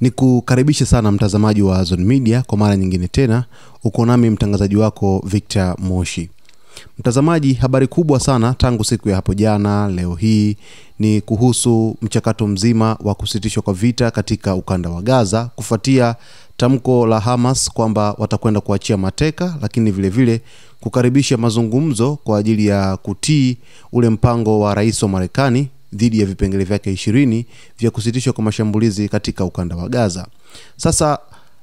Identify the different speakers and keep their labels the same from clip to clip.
Speaker 1: Nikukaribishe sana mtazamaji wa Zone Media kwa mara nyingine tena. Uko nami mtangazaji wako Victor Moshi. Mtazamaji, habari kubwa sana tangu siku ya hapo jana leo hii ni kuhusu mchakato mzima wa kusitishwa kwa vita katika ukanda wa Gaza kufuatia tamko la Hamas kwamba watakwenda kuachia mateka, lakini vile vile kukaribisha mazungumzo kwa ajili ya kutii ule mpango wa rais wa Marekani dhidi ya vipengele vyake 20 vya kusitishwa kwa mashambulizi katika ukanda wa Gaza. Sasa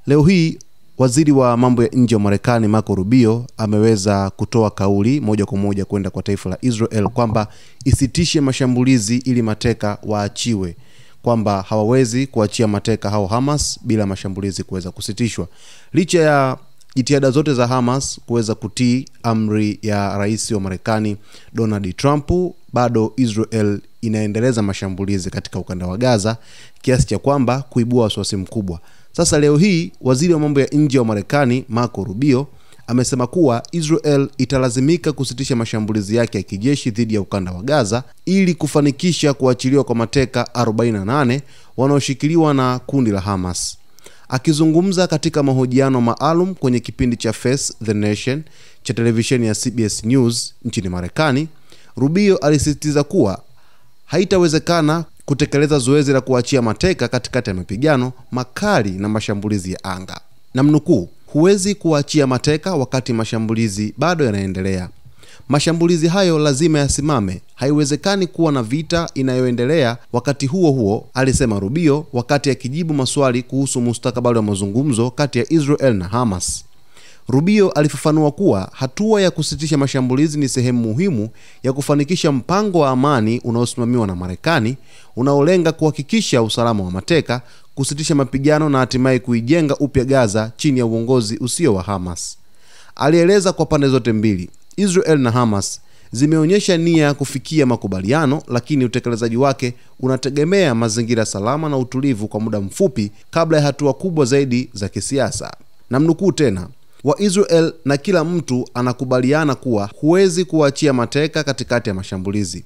Speaker 1: leo hii waziri wa mambo ya nje wa Marekani Marco Rubio ameweza kutoa kauli moja kwa moja kwenda kwa taifa la Israel kwamba isitishe mashambulizi ili mateka waachiwe, kwamba hawawezi kuachia mateka hao Hamas bila mashambulizi kuweza kusitishwa. Licha ya jitihada zote za Hamas kuweza kutii amri ya rais wa Marekani Donald Trump, bado Israel inaendeleza mashambulizi katika ukanda wa Gaza kiasi cha kwamba kuibua wasiwasi mkubwa. Sasa leo hii waziri wa mambo ya nje wa Marekani Marco Rubio amesema kuwa Israel italazimika kusitisha mashambulizi yake ya kijeshi dhidi ya ukanda wa Gaza ili kufanikisha kuachiliwa kwa mateka 48 wanaoshikiliwa na kundi la Hamas. Akizungumza katika mahojiano maalum kwenye kipindi cha Face the Nation cha televisheni ya CBS News nchini Marekani, Rubio alisisitiza kuwa haitawezekana kutekeleza zoezi la kuachia mateka katikati ya mapigano makali na mashambulizi ya anga. Namnukuu, huwezi kuachia mateka wakati mashambulizi bado yanaendelea. Mashambulizi hayo lazima yasimame. Haiwezekani kuwa na vita inayoendelea wakati huo huo, alisema Rubio wakati akijibu maswali kuhusu mustakabali wa mazungumzo kati ya Israel na Hamas. Rubio alifafanua kuwa hatua ya kusitisha mashambulizi ni sehemu muhimu ya kufanikisha mpango wa amani unaosimamiwa na Marekani unaolenga kuhakikisha usalama wa mateka, kusitisha mapigano na hatimaye kuijenga upya Gaza chini ya uongozi usio wa Hamas. Alieleza kwa pande zote mbili, Israel na Hamas zimeonyesha nia ya kufikia makubaliano, lakini utekelezaji wake unategemea mazingira salama na utulivu kwa muda mfupi kabla ya hatua kubwa zaidi za kisiasa. Namnukuu tena, wa Israel na kila mtu anakubaliana kuwa huwezi kuachia mateka katikati ya mashambulizi.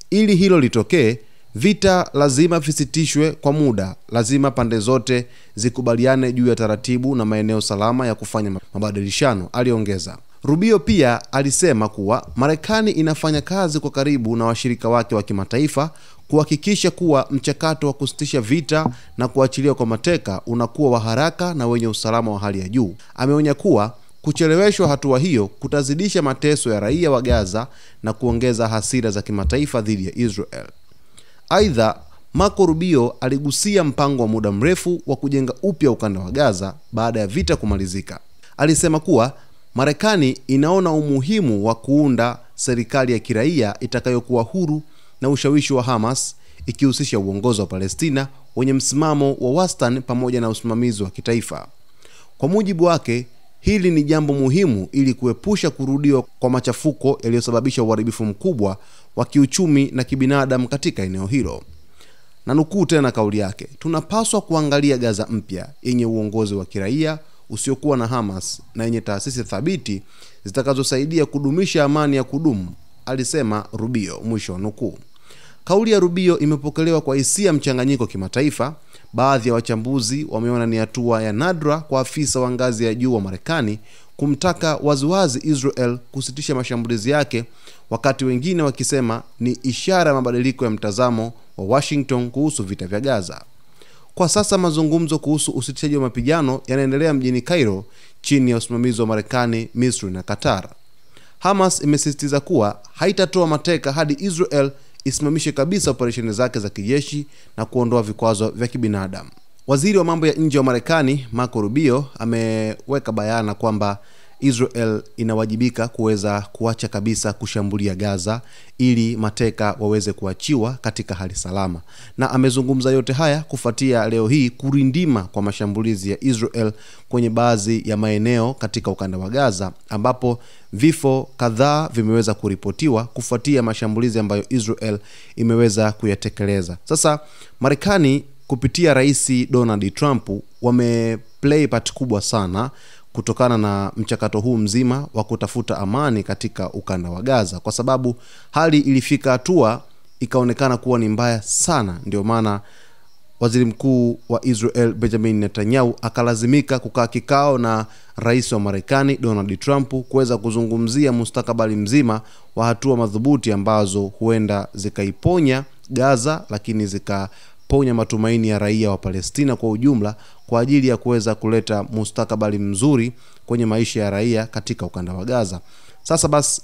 Speaker 1: Ili hilo litokee, vita lazima visitishwe kwa muda. Lazima pande zote zikubaliane juu ya taratibu na maeneo salama ya kufanya mabadilishano, aliongeza. Rubio pia alisema kuwa Marekani inafanya kazi kwa karibu na washirika wake wa kimataifa kuhakikisha kuwa mchakato wa kusitisha vita na kuachiliwa kwa mateka unakuwa wa haraka na wenye usalama wa hali ya juu. Ameonya kuwa kucheleweshwa hatua hiyo kutazidisha mateso ya raia wa Gaza na kuongeza hasira za kimataifa dhidi ya Israel. Aidha, Marco Rubio aligusia mpango wa muda mrefu wa kujenga upya ukanda wa Gaza baada ya vita kumalizika. Alisema kuwa Marekani inaona umuhimu wa kuunda serikali ya kiraia itakayokuwa huru na ushawishi wa Hamas, ikihusisha uongozi wa Palestina wenye msimamo wa wastani pamoja na usimamizi wa kitaifa. Kwa mujibu wake, hili ni jambo muhimu ili kuepusha kurudiwa kwa machafuko yaliyosababisha uharibifu mkubwa wa kiuchumi na kibinadamu katika eneo hilo. Na nukuu tena kauli yake, tunapaswa kuangalia Gaza mpya yenye uongozi wa kiraia usiokuwa na Hamas na yenye taasisi thabiti zitakazosaidia kudumisha amani ya kudumu, alisema Rubio, mwisho nukuu. Kauli ya Rubio imepokelewa kwa hisia mchanganyiko kimataifa. Baadhi ya wachambuzi wameona ni hatua ya nadra kwa afisa wa ngazi ya juu wa Marekani kumtaka waziwazi Israel kusitisha mashambulizi yake, wakati wengine wakisema ni ishara ya mabadiliko ya mtazamo wa Washington kuhusu vita vya Gaza. Kwa sasa mazungumzo kuhusu usitishaji wa mapigano yanaendelea mjini Cairo chini ya usimamizi wa Marekani, Misri na Qatar. Hamas imesisitiza kuwa haitatoa mateka hadi Israel isimamishe kabisa operesheni zake za kijeshi na kuondoa vikwazo vya kibinadamu. Waziri wa mambo ya nje wa Marekani Marco Rubio ameweka bayana kwamba Israel inawajibika kuweza kuacha kabisa kushambulia Gaza ili mateka waweze kuachiwa katika hali salama. Na amezungumza yote haya kufuatia leo hii kurindima kwa mashambulizi ya Israel kwenye baadhi ya maeneo katika ukanda wa Gaza, ambapo vifo kadhaa vimeweza kuripotiwa kufuatia mashambulizi ambayo Israel imeweza kuyatekeleza. Sasa Marekani kupitia Rais Donald Trump wameplay part kubwa sana kutokana na mchakato huu mzima wa kutafuta amani katika ukanda wa Gaza, kwa sababu hali ilifika hatua ikaonekana kuwa ni mbaya sana. Ndio maana waziri mkuu wa Israel Benjamin Netanyahu akalazimika kukaa kikao na rais wa Marekani Donald Trump kuweza kuzungumzia mustakabali mzima wa hatua madhubuti ambazo huenda zikaiponya Gaza, lakini zikaponya matumaini ya raia wa Palestina kwa ujumla, kwa ajili ya kuweza kuleta mustakabali mzuri kwenye maisha ya raia katika ukanda wa Gaza. Sasa basi,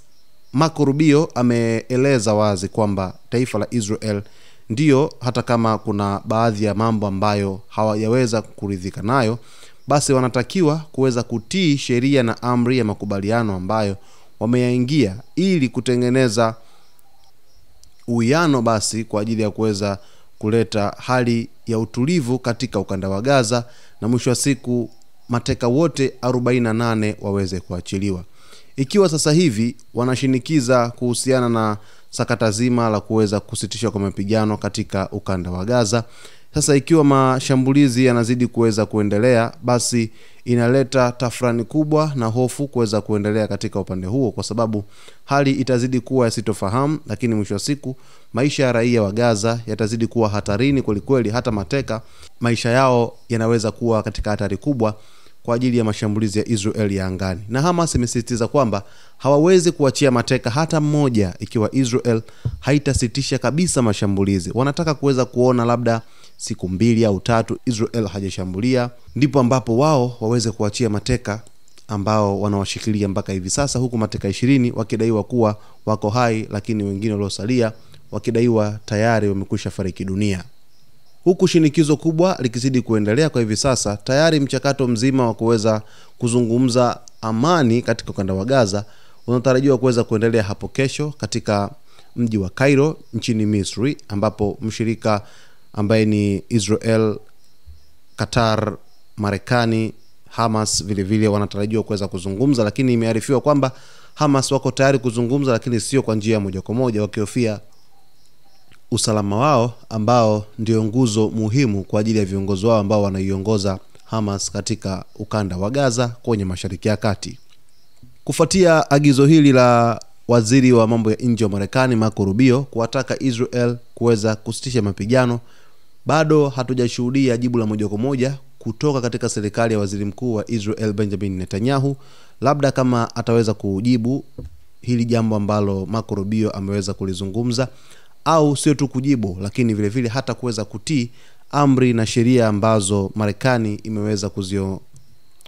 Speaker 1: Marco Rubio ameeleza wazi kwamba taifa la Israel ndiyo, hata kama kuna baadhi ya mambo ambayo hawajaweza kuridhika nayo, basi wanatakiwa kuweza kutii sheria na amri ya makubaliano ambayo wameyaingia, ili kutengeneza uwiano basi kwa ajili ya kuweza kuleta hali ya utulivu katika ukanda wa Gaza, na mwisho wa siku mateka wote 48 waweze kuachiliwa. Ikiwa sasa hivi wanashinikiza kuhusiana na sakata zima la kuweza kusitisha kwa mapigano katika ukanda wa Gaza, sasa ikiwa mashambulizi yanazidi kuweza kuendelea, basi inaleta tafrani kubwa na hofu kuweza kuendelea katika upande huo, kwa sababu hali itazidi kuwa yasitofahamu, lakini mwisho wa siku maisha ya raia wa Gaza yatazidi kuwa hatarini kweli. Hata mateka, maisha yao yanaweza kuwa katika hatari kubwa kwa ajili ya mashambulizi ya Israel ya angani. Na Hamas imesisitiza kwamba hawawezi kuachia mateka hata mmoja ikiwa Israel haitasitisha kabisa mashambulizi. Wanataka kuweza kuona labda siku 2 au 3 Israel hajashambulia, ndipo ambapo wao waweze kuachia mateka ambao wanawashikilia mpaka hivi sasa, huku mateka 20 wakidaiwa kuwa wako hai, lakini wengine waliosalia wakidaiwa tayari wamekwisha fariki dunia. Huku shinikizo kubwa likizidi kuendelea kwa hivi sasa, tayari mchakato mzima wa kuweza kuzungumza amani katika ukanda wa Gaza unatarajiwa kuweza kuendelea hapo kesho katika mji wa Cairo nchini Misri, ambapo mshirika ambaye ni Israel, Qatar, Marekani, Hamas vile wanatarajiwa kuweza kuzungumza. Lakini imearifiwa kwamba Hamas wako tayari kuzungumza, lakini sio kwa njia moja kwa moja, wakihofia usalama wao ambao ndio nguzo muhimu kwa ajili ya viongozi wao ambao wanaiongoza Hamas katika ukanda wa Gaza kwenye Mashariki ya Kati. Kufuatia agizo hili la waziri wa mambo ya nje wa Marekani Marco Rubio kuwataka Israel kuweza kusitisha mapigano, bado hatujashuhudia jibu la moja kwa moja kutoka katika serikali ya waziri mkuu wa Israel Benjamin Netanyahu. Labda kama ataweza kujibu hili jambo ambalo Marco Rubio ameweza kulizungumza, au sio tu kujibu, lakini vile hata kuweza kutii amri na sheria ambazo Marekani imeweza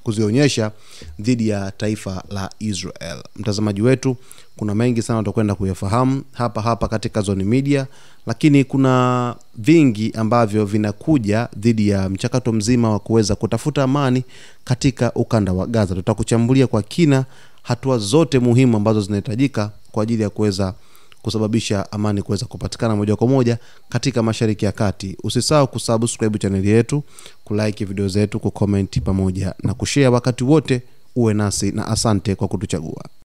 Speaker 1: kuzionyesha dhidi ya taifa la Israel. Mtazamaji wetu, kuna mengi sana tutakwenda kuyafahamu hapa katika Zone Media, lakini kuna vingi ambavyo vinakuja dhidi ya mchakato mzima wa kuweza kutafuta amani katika ukanda wa Gaza. Tutakuchambulia kwa kina hatua zote muhimu ambazo zinahitajika kwa ajili ya kuweza kusababisha amani kuweza kupatikana moja kwa moja katika Mashariki ya Kati. Usisahau kusubscribe channel yetu, kulike video zetu, kucomment pamoja na kushare wakati wote. Uwe nasi na asante kwa kutuchagua.